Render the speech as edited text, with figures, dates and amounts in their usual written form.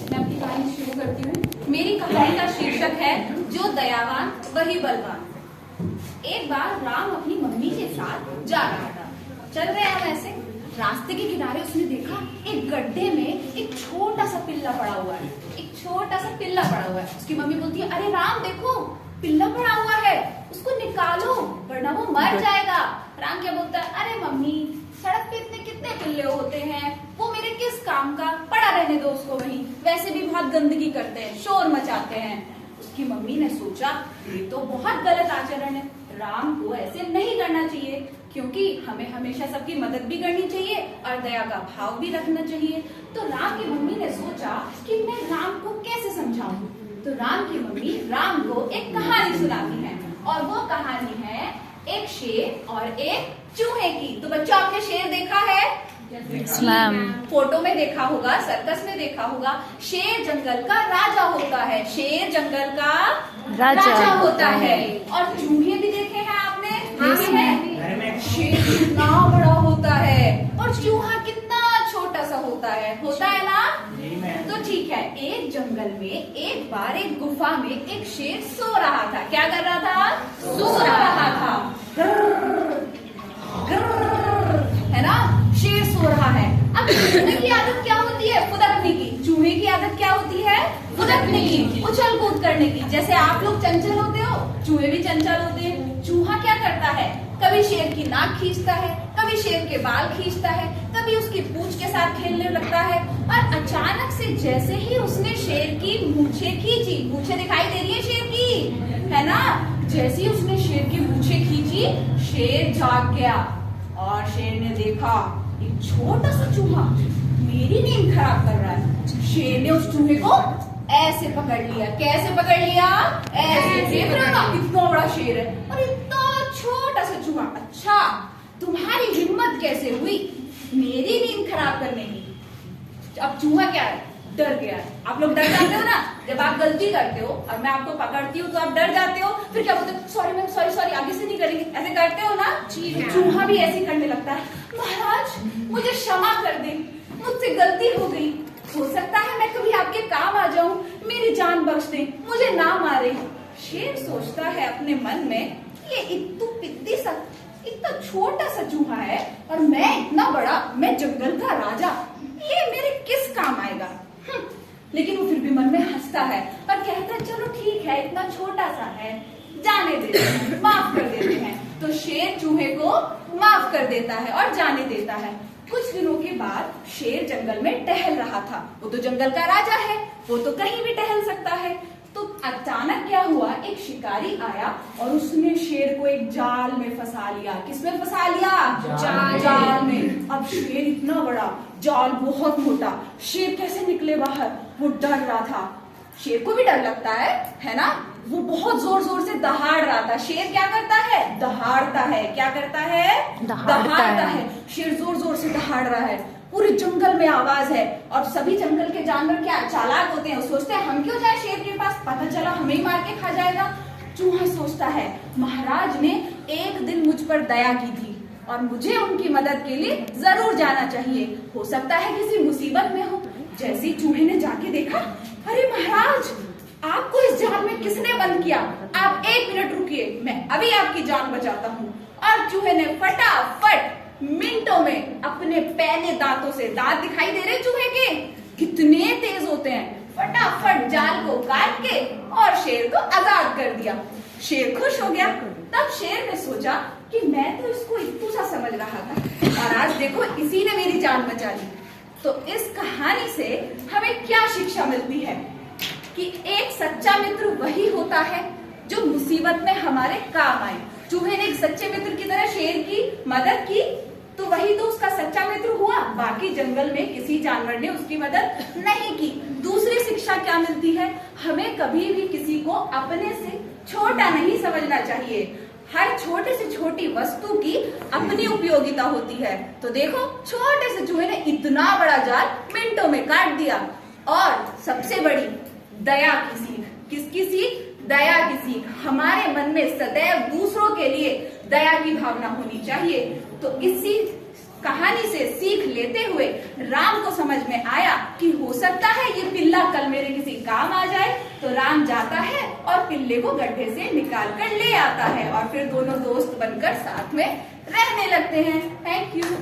मैं अपनी कहानी शुरू करती हूँ। मेरी कहानी का शीर्षक है जो दयावान वही बलवान। एक बार राम अपनी मम्मी के साथ जा रहा था। चल रहे हम ऐसे, रास्ते के किनारे उसने देखा एक गड्ढे में एक छोटा सा पिल्ला पड़ा हुआ है। एक छोटा सा पिल्ला पड़ा हुआ है। उसकी मम्मी बोलती है, अरे राम देखो पिल्ला पड़ा हुआ है, उसको निकालो वरना वो मर जाएगा। राम क्या बोलता है, अरे मम्मी सड़क पे इतने कितने पिल्ले होते हैं, वो मेरे किस काम का, पड़ा रहने दो उसको वहीं, वैसे भी बहुत गंदगी करते हैं, शोर मचाते हैं। उसकी मम्मी ने सोचा ये तो बहुत गलत आचरण है, राम को ऐसे नहीं करना चाहिए, क्योंकि हमें हमेशा सबकी मदद भी करनी चाहिए और दया का भाव भी रखना चाहिए। तो राम की मम्मी ने सोचा कि मैं राम को कैसे समझाऊं। तो राम की मम्मी राम को एक कहानी सुनाती है और वो कहानी है एक शेर और एक चूहे की। तो बच्चों आपने शेर देखा है? फोटो में देखा होगा, सर्कस में देखा होगा। शेर जंगल का राजा होता है, शेर जंगल का राजा होता है। और चूहे भी देखे हैं आपने? शेर कितना बड़ा होता है और चूहा कितना छोटा सा होता है ना? तो ठीक है, एक जंगल में एक बार एक गुफा में एक शेर सो रहा था। क्या कर रहा था? सो रहा था। है ना? शेर सो रहा है। अब चूहे की आदत क्या होती है? फुदकने की। चूहे की आदत क्या होती है? फुदकने की, उछल कूद करने की। जैसे आप लोग चंचल होते हो, चूहे भी चंचल होते हैं। चूहा क्या करता है? कभी शेर की नाक खींचता है, कभी शेर के बाल खींचता है, कभी उसकी पूंछ के साथ खेलने लगता है। और अचानक से जैसे ही उसने शेर की मूछें खींची, मूछें दिखाई दे रही है शेर की, है ना? जैसे ही उसने शेर की मूछें खींची, शेर जाग गया और शेर ने देखा एक छोटा सा चूहा मेरी नींद खराब कर रहा है। शेर ने उस चूहे को ऐसे पकड़ लिया। कैसे पकड़ लिया? ऐसे। देख रहे हो ना कितना बड़ा शेर है और इतना छोटा सा चूहा। अच्छा, तुम्हारी हिम्मत कैसे हुई मेरी नींद खराब करने की? अब चूहा क्या है? डर गया है। आप लोग डर जाते हो ना जब आप गलती करते हो और मैं आपको पकड़ती हूँ तो आप डर जाते हो, फिर क्या बोलते हो? सॉरी मैम, सॉरी, आगे से नहीं करेंगे, ऐसे करते हो ना? चूहा भी ऐसे करने लगता है, महाराज मुझे क्षमा कर दे, मुझसे गलती हो गई, हो सकता है मैं कभी आपके काम आ जाऊं, मेरी जान बख्श दे, मुझे ना मारे। शेर सोचता है अपने मन में, ये इतना छोटा सा चूहा है और मैं इतना बड़ा, मैं जंगल का राजा, ये मेरे किस काम आएगा? लेकिन वो फिर भी मन में हंसता है और कहता है चलो ठीक है, इतना छोटा सा है, जाने देते हैं, माफ कर देते हैं। तो शेर चूहे को माफ कर देता है और जाने देता है। कुछ दिनों के बाद शेर जंगल में टहल रहा था। वो तो जंगल का राजा है, वो तो कहीं भी टहल सकता है। तो अचानक क्या हुआ, एक शिकारी आया और उसने शेर को एक जाल में फंसा लिया। किसमें फंसा लिया? जाल में। अब शेर इतना बड़ा, जाल बहुत मोटा, शेर कैसे निकले बाहर? वो डर रहा था। शेर को भी डर लगता है ना? वो बहुत जोर जोर से दहाड़ रहा था। शेर क्या करता है? दहाड़ता है। क्या करता है? दहाड़ता है। शेर जोर जोर से दहाड़ रहा है, पूरे जंगल में आवाज है और सभी जंगल के जानवर क्या चालाक होते हैं, सोचते हैं हम क्यों जाए शेर के पास, पता चला हमें ही मार के खा जाएगा। चूहा सोचता है महाराज ने एक दिन मुझ पर दया की थी और मुझे उनकी मदद के लिए जरूर जाना चाहिए, हो सकता है किसी मुसीबत में हो। जैसे ही चूहे ने जाके देखा, अरे महाराज आपको इस जाल में किसने बंद किया? आप 1 मिनट रुकिए, मैं अभी आपकी जान बचाता हूँ। और चूहे ने फटाफट मिनटों में अपने पहले दांतों से, दांत दिखाई दे रहे चूहे के कितने तेज होते हैं, फटाफट जाल को काट के और शेर को आजाद कर दिया। शेर खुश हो गया। तब शेर ने सोचा कि मैं तो इसको इत्तू सा समझ रहा था और आज देखो इसी ने मेरी जान बचा ली। तो इस कहानी से हमें क्या शिक्षा मिलती है कि एक सच्चा मित्र वही होता है जो मुसीबत में हमारे काम आए। चूहे ने एक सच्चे मित्र की तरह शेर की मदद की तो वही तो उसका सच्चा मित्र हुआ, बाकी जंगल में किसी जानवर ने उसकी मदद नहीं की। दूसरी शिक्षा क्या मिलती है? हमें कभी भी किसी को अपने से छोटा नहीं समझना चाहिए। हर छोटे से छोटी वस्तु की अपनी उपयोगिता होती है। तो देखो छोटे से चूहे ने इतना बड़ा जाल मिनटों में काट दिया। और सबसे बड़ी दया की सीख। किसकी सीख? दया की सीख। हमारे मन में सदैव दूसरों के लिए दया की भावना होनी चाहिए। तो इसी कहानी से सीख लेते हुए राम को समझ में आया कि हो सकता है ये पिल्ला कल मेरे किसी काम आ जाए, तो राम जाता है और पिल्ले को गड्ढे से निकाल कर ले आता है और फिर दोनों दोस्त बनकर साथ में रहने लगते हैं। Thank you.